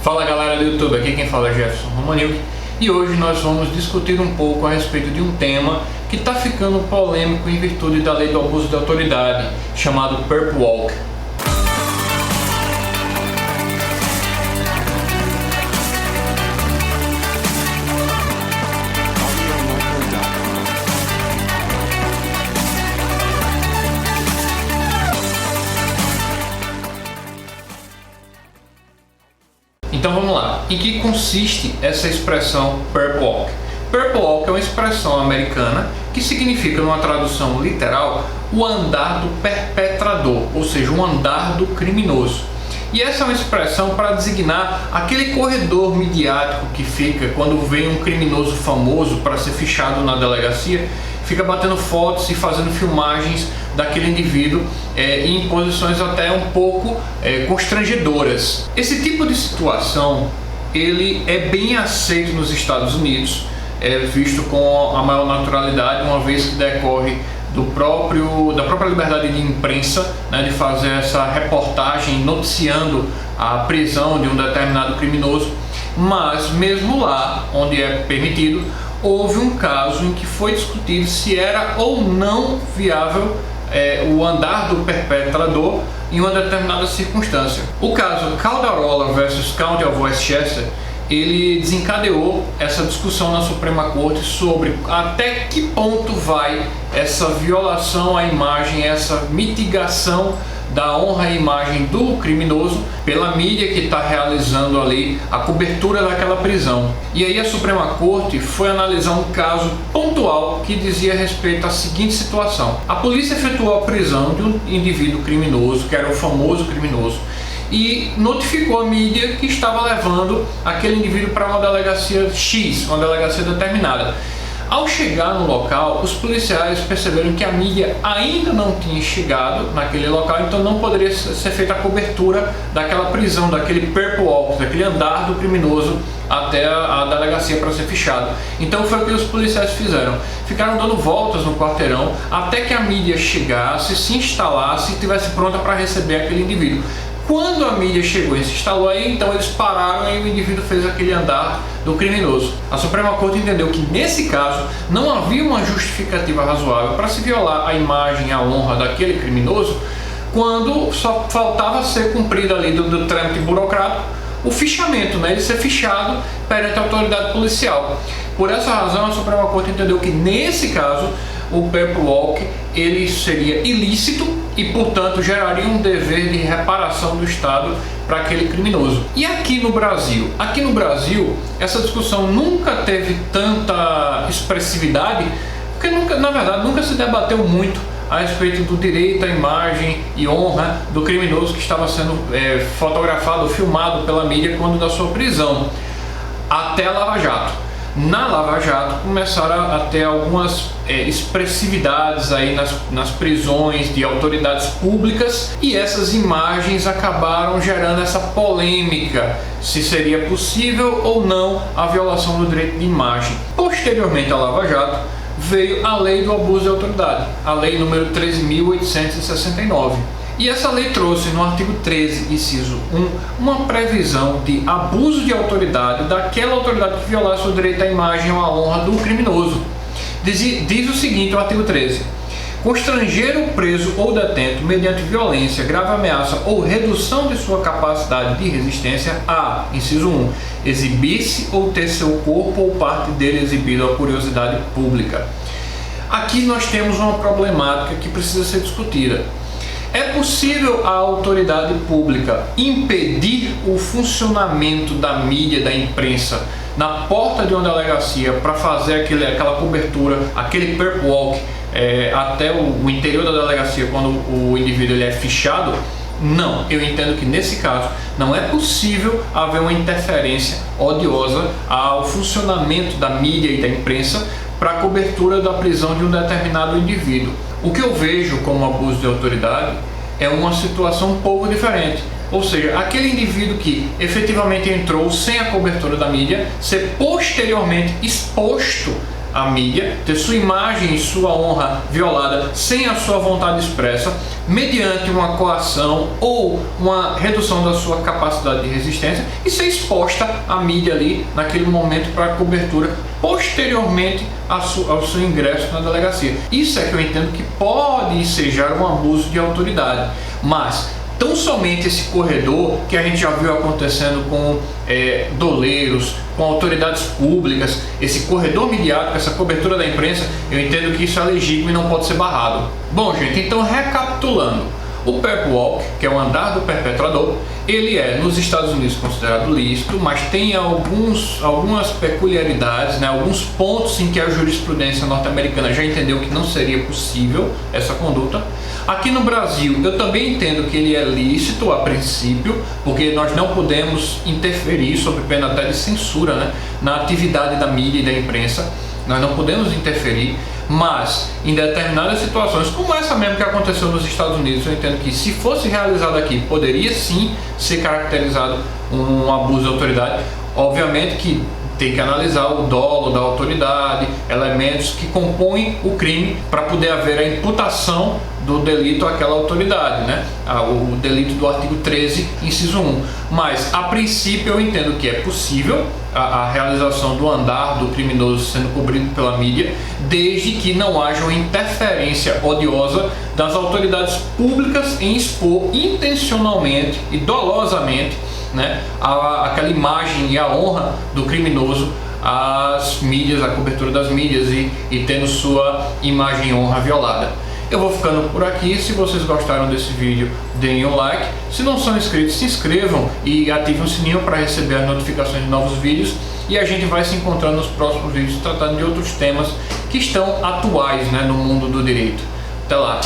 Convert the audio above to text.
Fala galera do YouTube, aqui quem fala é Jefferson Romanilk e hoje nós vamos discutir um pouco a respeito de um tema que está ficando polêmico em virtude da lei do abuso de autoridade, chamado Perp Walk. Então vamos lá, em que consiste essa expressão Perp Walk? Perp Walk é uma expressão americana que significa, numa tradução literal, o andar do perpetrador, ou seja, o andar do criminoso. E essa é uma expressão para designar aquele corredor midiático que fica quando vem um criminoso famoso para ser fichado na delegacia, fica batendo fotos e fazendo filmagens daquele indivíduo em posições até um pouco constrangedoras. Esse tipo de situação ele é bem aceito nos Estados Unidos, é visto com a maior naturalidade, uma vez que decorre da própria liberdade de imprensa, né, de fazer essa reportagem noticiando a prisão de um determinado criminoso. Mas mesmo lá, onde é permitido, houve um caso em que foi discutido se era ou não viável o andar do perpetrador em uma determinada circunstância. O caso Calderola versus County of Westchester, ele desencadeou essa discussão na Suprema Corte sobre até que ponto vai essa violação à imagem, essa mitigação da honra e imagem do criminoso pela mídia que está realizando ali a cobertura daquela prisão. E aí a Suprema Corte foi analisar um caso pontual que dizia respeito à seguinte situação: a polícia efetuou a prisão de um indivíduo criminoso, que era o famoso criminoso, e notificou a mídia que estava levando aquele indivíduo para uma delegacia X, uma delegacia determinada. Ao chegar no local, os policiais perceberam que a mídia ainda não tinha chegado naquele local, então não poderia ser feita a cobertura daquela prisão, daquele Perp Walk, daquele andar do criminoso até a delegacia para ser fichado. Então foi o que os policiais fizeram. Ficaram dando voltas no quarteirão até que a mídia chegasse, se instalasse e estivesse pronta para receber aquele indivíduo. Quando a mídia chegou e se instalou aí, então eles pararam e o indivíduo fez aquele andar do criminoso. A Suprema Corte entendeu que nesse caso não havia uma justificativa razoável para se violar a imagem e a honra daquele criminoso, quando só faltava ser cumprido ali do trâmite burocrático o fichamento, né, ele ser fichado perante a autoridade policial. Por essa razão a Suprema Corte entendeu que nesse caso o Perp Walk ele seria ilícito e, portanto, geraria um dever de reparação do Estado para aquele criminoso. E aqui no Brasil? Aqui no Brasil, essa discussão nunca teve tanta expressividade, porque na verdade, nunca se debateu muito a respeito do direito à imagem e honra do criminoso que estava sendo fotografado, filmado pela mídia quando da sua prisão, até a Lava Jato. Na Lava Jato começaram a ter algumas expressividades aí nas prisões de autoridades públicas, e essas imagens acabaram gerando essa polêmica se seria possível ou não a violação do direito de imagem. Posteriormente à Lava Jato veio a lei do abuso de autoridade, a lei número 13.869. E essa lei trouxe no artigo 13, inciso 1, uma previsão de abuso de autoridade daquela autoridade que violasse o direito à imagem ou à honra do criminoso. Diz o seguinte, o artigo 13: constranger o preso ou detento mediante violência, grave ameaça ou redução de sua capacidade de resistência a, inciso 1, exibir-se ou ter seu corpo ou parte dele exibido à curiosidade pública. Aqui nós temos uma problemática que precisa ser discutida. É possível a autoridade pública impedir o funcionamento da mídia, da imprensa, na porta de uma delegacia para fazer aquela cobertura, aquele Perp Walk até o interior da delegacia quando o indivíduo ele é fichado? Não, eu entendo que nesse caso não é possível haver uma interferência odiosa ao funcionamento da mídia e da imprensa para a cobertura da prisão de um determinado indivíduo. O que eu vejo como abuso de autoridade é uma situação um pouco diferente. Ou seja, aquele indivíduo que efetivamente entrou sem a cobertura da mídia ser posteriormente exposto a mídia, ter sua imagem e sua honra violada sem a sua vontade expressa, mediante uma coação ou uma redução da sua capacidade de resistência, e ser exposta à mídia ali naquele momento para cobertura posteriormente ao seu ingresso na delegacia. Isso é que eu entendo que pode ensejar um abuso de autoridade, mas tão somente esse corredor que a gente já viu acontecendo com doleiros, com autoridades públicas, esse corredor midiático, essa cobertura da imprensa, eu entendo que isso é legítimo e não pode ser barrado. Bom, gente, então recapitulando, o perp walk, que é o andar do perpetrador, ele é nos Estados Unidos considerado lícito, mas tem algumas peculiaridades, né, alguns pontos em que a jurisprudência norte-americana já entendeu que não seria possível essa conduta. Aqui no Brasil eu também entendo que ele é lícito a princípio, porque nós não podemos interferir, sob pena até de censura, né, na atividade da mídia e da imprensa. Nós não podemos interferir, mas em determinadas situações, como essa mesmo que aconteceu nos Estados Unidos, eu entendo que se fosse realizado aqui, poderia sim ser caracterizado um abuso de autoridade. Obviamente que tem que analisar o dolo da autoridade, elementos que compõem o crime para poder haver a imputação do delito àquela autoridade, né? O delito do artigo 13, inciso 1. Mas, a princípio, eu entendo que é possível a realização do andar do criminoso sendo cobrido pela mídia, desde que não haja uma interferência odiosa das autoridades públicas em expor intencionalmente e dolosamente, né, aquela imagem e a honra do criminoso às mídias, a cobertura das mídias e tendo sua imagem e honra violada. Eu vou ficando por aqui. Se vocês gostaram desse vídeo, deem um like. Se não são inscritos, se inscrevam e ativem o sininho para receber as notificações de novos vídeos. E a gente vai se encontrando nos próximos vídeos tratando de outros temas que estão atuais, né, no mundo do direito. Até lá!